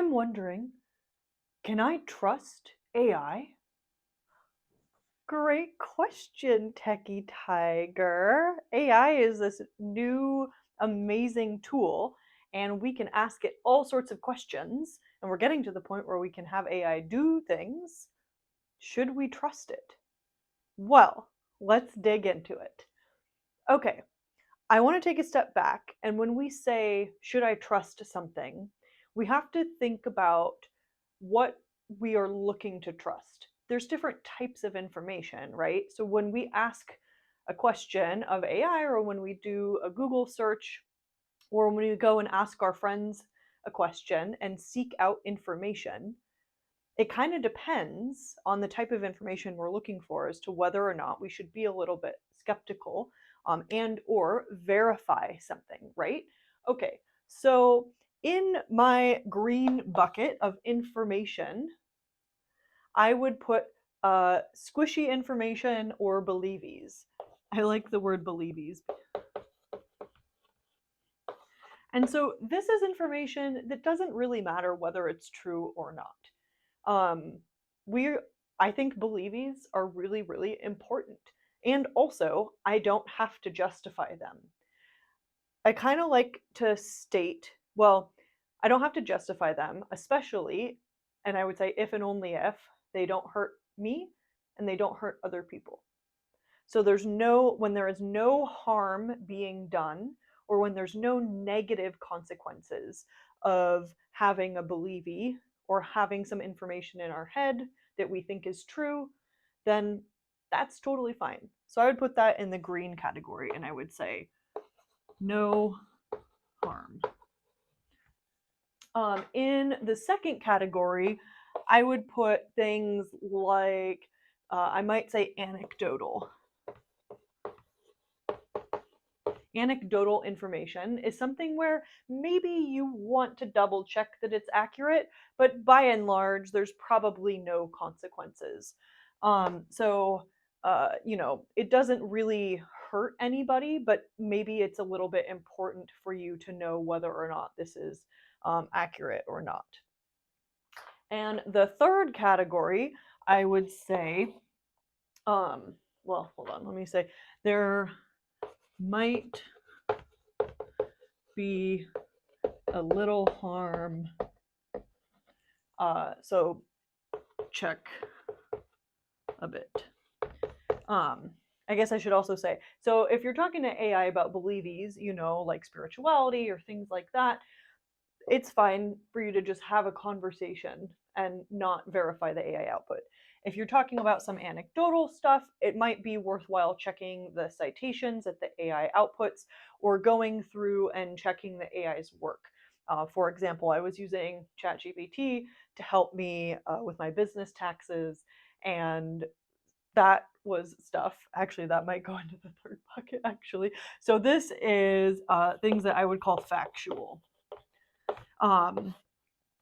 I'm wondering, can I trust AI? Great question, Techie Tiger. AI is this new, amazing tool, and we can ask it all sorts of questions. And we're getting to the point where we can have AI do things. Should we trust it? Well, let's dig into it. Okay, I want to take a step back. And when we say, should I trust something, we have to think about what we are looking to trust. There's different types of information, right? So when we ask a question of AI, or when we do a Google search, or when we go and ask our friends a question and seek out information, it kind of depends on the type of information we're looking for as to whether or not we should be a little bit skeptical, and or verify something, right? Okay, so in my green bucket of information, I would put squishy information or believies. I like the word believies. And so this is information that doesn't really matter whether it's true or not. Um, we, I think believies are really, really important. And also, I don't have to justify them. I kind of like to state, well, I don't have to justify them, especially, and I would say if and only if they don't hurt me and they don't hurt other people. So when there is no harm being done, or when there's no negative consequences of having a believee or having some information in our head that we think is true, then that's totally fine. So I would put that in the green category, and I would say no harm. In the second category, I would put things like, I might say anecdotal. Anecdotal information is something where maybe you want to double check that it's accurate, but by and large, there's probably no consequences. It doesn't really hurt anybody, but maybe it's a little bit important for you to know whether or not this is accurate or not. And the third category, I would say, well, hold on, let me say, there might be a little harm. So check a bit. I guess I should also say, so if you're talking to AI about believies, like spirituality or things like that, it's fine for you to just have a conversation and not verify the AI output. If you're talking about some anecdotal stuff, it might be worthwhile checking the citations that the AI outputs, or going through and checking the AI's work. For example, I was using ChatGPT to help me with my business taxes, and that was stuff. Actually, that might go into the third bucket, actually. So this is things that I would call factual.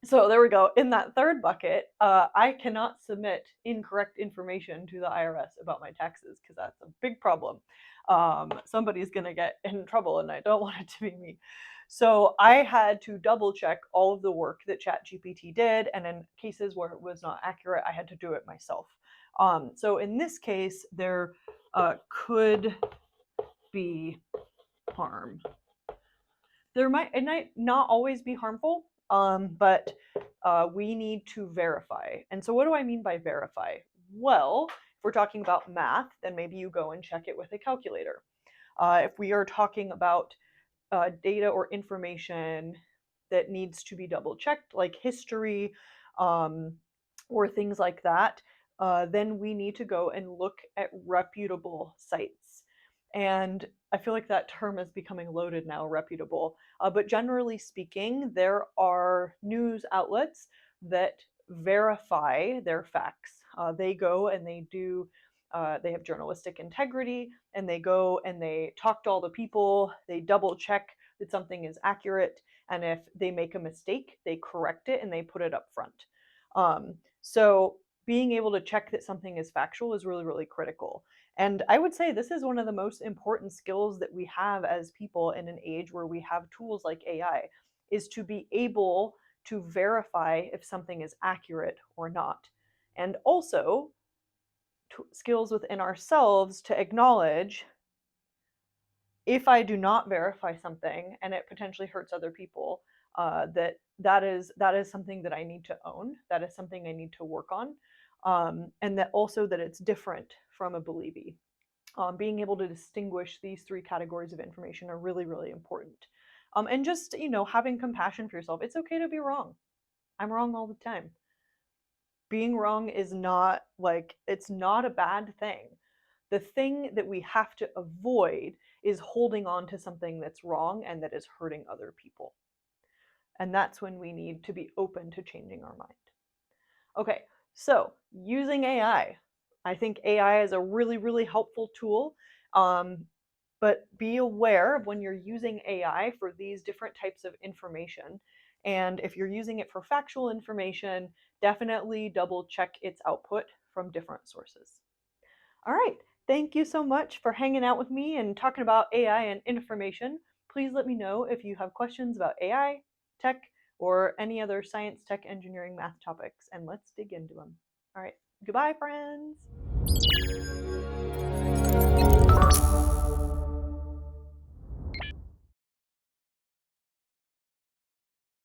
So there we go. In that third bucket, I cannot submit incorrect information to the IRS about my taxes, because that's a big problem. Somebody's going to get in trouble, and I don't want it to be me. So I had to double check all of the work that ChatGPT did, and in cases where it was not accurate, I had to do it myself. So in this case, there could be harm. It might not always be harmful, but we need to verify. And so what do I mean by verify? Well, if we're talking about math, then maybe you go and check it with a calculator. If we are talking about data or information that needs to be double checked, like history, or things like that, then we need to go and look at reputable sites. And I feel like that term is becoming loaded now, reputable. But generally speaking, there are news outlets that verify their facts. They go and they have journalistic integrity, and they go and they talk to all the people, they double check that something is accurate, and if they make a mistake, they correct it and they put it up front. So being able to check that something is factual is really, really critical. And I would say this is one of the most important skills that we have as people in an age where we have tools like AI, is to be able to verify if something is accurate or not. And also skills within ourselves to acknowledge if I do not verify something and it potentially hurts other people, that is something that I need to own. That is something I need to work on, and that also that it's different from a believee. Being able to distinguish these three categories of information are really, really important. And just having compassion for yourself. It's okay to be wrong. I'm wrong all the time. Being wrong is not it's not a bad thing. The thing that we have to avoid is holding on to something that's wrong and that is hurting other people. And that's when we need to be open to changing our mind. Okay, so using AI. I think AI is a really, really helpful tool. But be aware of when you're using AI for these different types of information. And if you're using it for factual information, definitely double check its output from different sources. All right. Thank you so much for hanging out with me and talking about AI and information. Please let me know if you have questions about AI, tech, or any other science, tech, engineering, math topics, and let's dig into them. All right. Goodbye, friends.